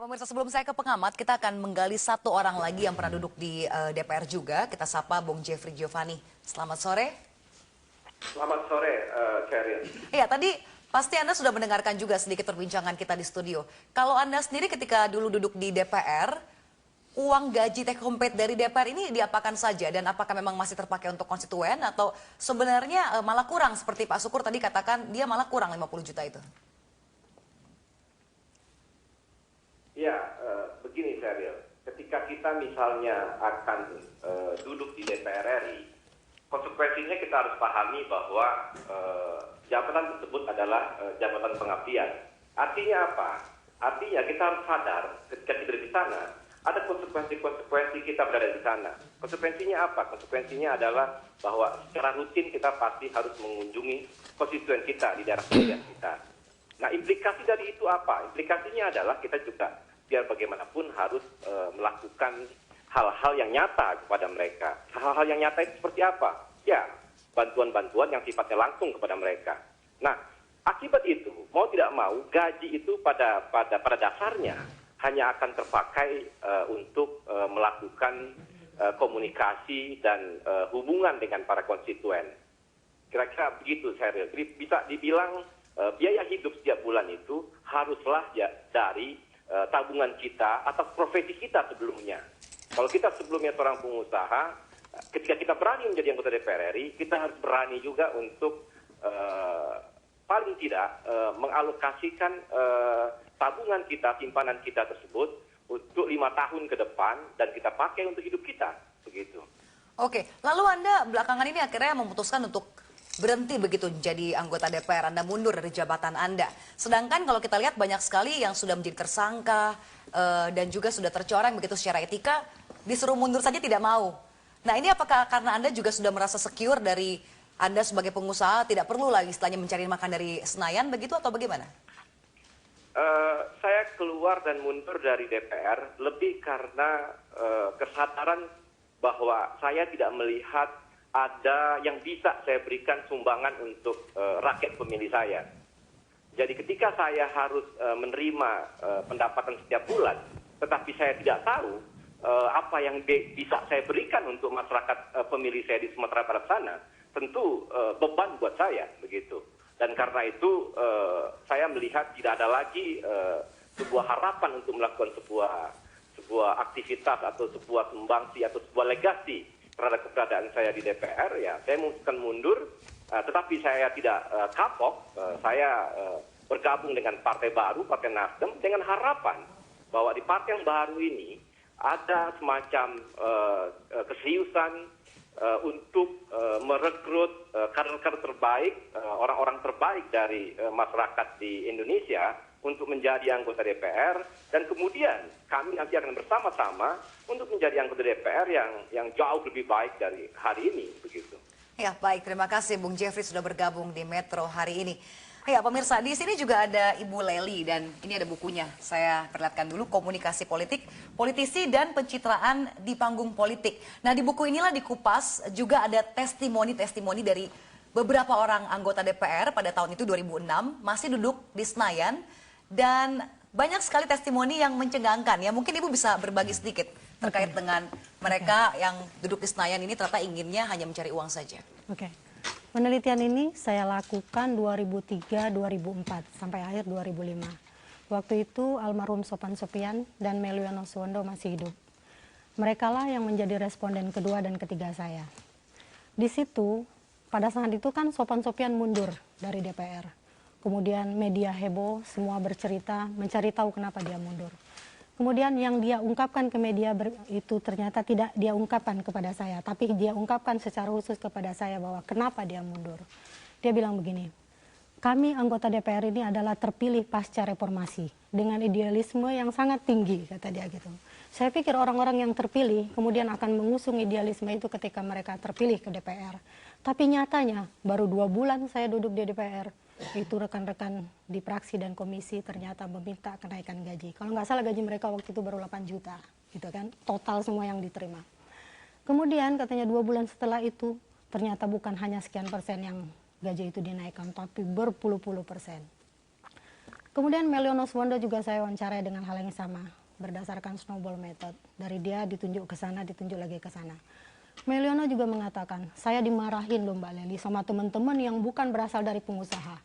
Pemirsa, sebelum saya ke pengamat, kita akan menggali satu orang lagi yang pernah duduk di DPR juga. Kita sapa Bung Jeffrey Giovanni. Selamat sore. Selamat sore, Sheryl. Iya, tadi pasti Anda sudah mendengarkan juga sedikit perbincangan kita di studio. Kalau Anda sendiri ketika dulu duduk di DPR, uang gaji take home paid dari DPR ini diapakan saja? Dan apakah memang masih terpakai untuk konstituen atau sebenarnya malah kurang seperti Pak Sukur tadi katakan dia malah kurang 50 juta itu? Ya, begini Sheryl, ketika kita misalnya akan duduk di DPR RI, konsekuensinya kita harus pahami bahwa jabatan tersebut adalah jabatan pengabdian. Artinya apa? Artinya kita harus sadar ketika kita di sana, ada konsekuensi kita berada di sana. Konsekuensinya apa? Konsekuensinya adalah bahwa secara rutin kita pasti harus mengunjungi konstituen kita di daerah pemilihan kita. Nah, implikasi dari itu apa? Implikasinya adalah kita juga biar bagaimanapun harus melakukan hal-hal yang nyata kepada mereka. Hal-hal yang nyata itu seperti apa? Ya, bantuan-bantuan yang sifatnya langsung kepada mereka. Nah, akibat itu, mau tidak mau, gaji itu pada dasarnya hanya akan terpakai untuk melakukan komunikasi dan hubungan dengan para konstituen. Kira-kira begitu, Sheryl. Jadi bisa dibilang biaya hidup setiap bulan itu haruslah ya dari tabungan kita atau profesi kita sebelumnya. Kalau kita sebelumnya seorang pengusaha, ketika kita berani menjadi anggota DPR RI, kita harus berani juga untuk paling tidak mengalokasikan tabungan kita, simpanan kita tersebut untuk 5 tahun ke depan dan kita pakai untuk hidup kita, begitu. Oke, lalu Anda belakangan ini akhirnya memutuskan untuk berhenti begitu jadi anggota DPR, Anda mundur dari jabatan Anda. Sedangkan kalau kita lihat banyak sekali yang sudah menjadi tersangka dan juga sudah tercoreng begitu secara etika, disuruh mundur saja tidak mau. Nah, ini apakah karena Anda juga sudah merasa secure dari Anda sebagai pengusaha, tidak perlu lagi istilahnya mencari makan dari Senayan begitu atau bagaimana? Saya keluar dan mundur dari DPR lebih karena kesadaran bahwa saya tidak melihat ada yang bisa saya berikan sumbangan untuk rakyat pemilih saya. Jadi ketika saya harus menerima pendapatan setiap bulan, tetapi saya tidak tahu apa yang bisa saya berikan untuk masyarakat pemilih saya di Sumatera Barat sana, tentu beban buat saya, begitu. Dan karena itu saya melihat tidak ada lagi sebuah harapan untuk melakukan sebuah aktivitas atau sebuah sumbangsi atau sebuah legasi terhadap keberadaan saya di DPR. Ya, saya memutuskan mundur, tetapi saya tidak kapok. Saya bergabung dengan partai baru, Partai Nasdem, dengan harapan bahwa di partai yang baru ini ada semacam keseriusan untuk merekrut kader-kader terbaik, orang-orang terbaik dari masyarakat di Indonesia untuk menjadi anggota DPR, dan kemudian kami nanti akan bersama-sama untuk menjadi anggota DPR yang jauh lebih baik dari hari ini, begitu. Ya, baik, terima kasih Bung Jeffrey sudah bergabung di Metro hari ini. Ya, pemirsa, di sini juga ada Ibu Leli dan ini ada bukunya. Saya perlihatkan dulu, Komunikasi Politik, Politisi dan Pencitraan di Panggung Politik. Nah, di buku inilah dikupas juga ada testimoni-testimoni dari beberapa orang anggota DPR pada tahun itu 2006, masih duduk di Senayan, dan banyak sekali testimoni yang mencengangkan. Ya, mungkin Ibu bisa berbagi sedikit terkait dengan mereka yang duduk di Senayan ini ternyata inginnya hanya mencari uang saja. Oke. Penelitian ini saya lakukan 2003-2004 sampai akhir 2005. Waktu itu almarhum Sopan Sopian dan Meliono Suwondo masih hidup. Mereka lah yang menjadi responden kedua dan ketiga saya. Di situ, pada saat itu kan Sopan Sopian mundur dari DPR. Kemudian media heboh, semua bercerita, mencari tahu kenapa dia mundur. Kemudian yang dia ungkapkan ke media itu ternyata tidak dia ungkapkan kepada saya, tapi dia ungkapkan secara khusus kepada saya bahwa kenapa dia mundur. Dia bilang begini, kami anggota DPR ini adalah terpilih pasca reformasi dengan idealisme yang sangat tinggi, kata dia gitu. Saya pikir orang-orang yang terpilih kemudian akan mengusung idealisme itu ketika mereka terpilih ke DPR. Tapi nyatanya baru 2 bulan saya duduk di DPR, itu rekan-rekan di praksi dan komisi ternyata meminta kenaikan gaji. Kalau nggak salah gaji mereka waktu itu baru 8 juta, gitu kan, total semua yang diterima. Kemudian katanya 2 bulan setelah itu ternyata bukan hanya sekian persen yang gaji itu dinaikkan, tapi berpuluh-puluh persen. Kemudian Meliono Suwondo juga saya wawancarai dengan hal yang sama, berdasarkan snowball method. Dari dia ditunjuk ke sana, ditunjuk lagi ke sana. Meliono juga mengatakan, saya dimarahin loh Mbak Lely sama teman-teman yang bukan berasal dari pengusaha.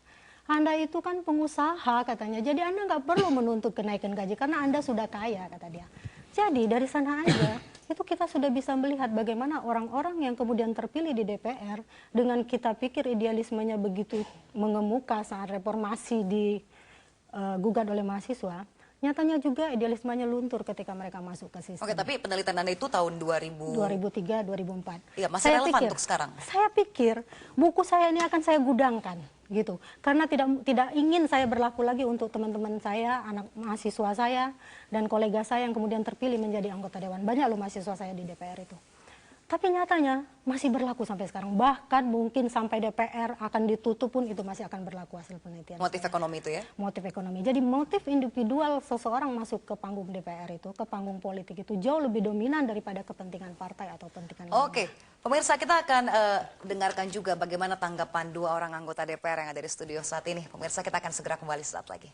Anda itu kan pengusaha katanya, jadi Anda nggak perlu menuntut kenaikan gaji karena Anda sudah kaya, kata dia. Jadi dari sana aja, itu kita sudah bisa melihat bagaimana orang-orang yang kemudian terpilih di DPR, dengan kita pikir idealismenya begitu mengemuka saat reformasi digugat oleh mahasiswa, nyatanya juga idealismenya luntur ketika mereka masuk ke sistem. Oke, tapi penelitian Anda itu tahun 2003, 2004. Iya, masih relevan untuk sekarang. Saya pikir buku saya ini akan saya gudangkan gitu. Karena tidak ingin saya berlaku lagi untuk teman-teman saya, anak mahasiswa saya dan kolega saya yang kemudian terpilih menjadi anggota dewan. Banyak loh mahasiswa saya di DPR itu. Tapi nyatanya masih berlaku sampai sekarang. Bahkan mungkin sampai DPR akan ditutup pun itu masih akan berlaku hasil penelitian. Motif ekonomi itu ya? Motif ekonomi. Jadi motif individual seseorang masuk ke panggung DPR itu, ke panggung politik itu jauh lebih dominan daripada kepentingan partai atau kepentingan lain. Oke, pemirsa kita akan dengarkan juga bagaimana tanggapan dua orang anggota DPR yang ada di studio saat ini. Pemirsa kita akan segera kembali sesaat lagi.